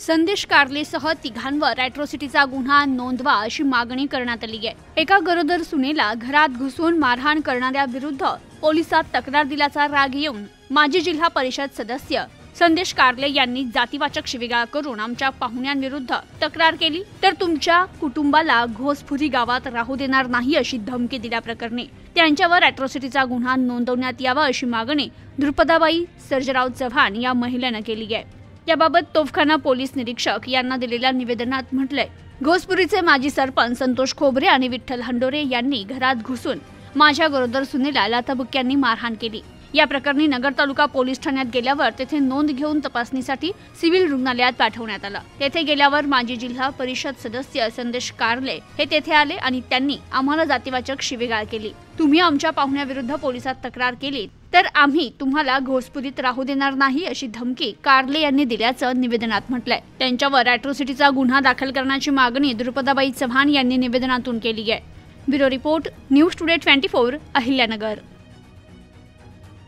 संदेश कारलेसह तिघांवर अॅट्रॉसिटीचा गुन्हा नोंदवा अशी मागणी करण्यात आली आहे। एका गरोदर सुनेला घरात घुसून मारहाण करणाऱ्याविरुद्ध पोलिसात तक्रार दिल्याचा राग येऊन माजी जिल्हा परिषद सदस्य संदेश कारले यांनी जातीवाचक शिवीगाळ करून आमच्या पाहुण्यांविरुद्ध तक्रार केली तर तुमच्या कुटुंबाला घोसपुरी गावात राहू देणार नाही अशी धमकी दिल्याप्रकरणी त्यांच्यावर अॅट्रॉसिटीचा गुन्हा नोंदवण्यात यावा अशी मागणी द्रुपदाबाई सर्जेराव चव्हाण या महिलेने केली आहे। याबाबत तोफखाना पोलीस निरीक्षक यांना दिलेल्या निवेदनात म्हटलंय, घोसपुरीचे माजी सरपंच संतोष खोबरे आणि विठ्ठल हंडोरे यांनी घरात घुसून माझ्या गरोदर सुनेला लाथाबुक्क्यांनी मारहाण केली। या प्रकरणी नगर तालुका पोलीस ठाण्यात गेल्यावर तेथे नोंद घेऊन तपासणीसाठी सिव्हिल रुग्णालयात पाठवण्यात आलं। तेथे गेल्यावर माजी जिल्हा परिषद सदस्य संदेश कारले हे तेथे आले आणि त्यांनी आम्हाला जातीवाचक शिवीगाळ केली। तुम्ही आमच्या पाहुण्याविरुद्ध पोलिसात तक्रार केली तर आम्ही तुम्हाला घोसपुरीत राहू देणार नाही अशी धमकी कारले यांनी दिल्याचं निवेदनात म्हटलंय। त्यांच्यावर अॅट्रॉसिटीचा गुन्हा दाखल करण्याची मागणी द्रुपदाबाई चव्हाण यांनी निवेदनातून केली आहे। Bureau report, news today 24, Ahilyanagar.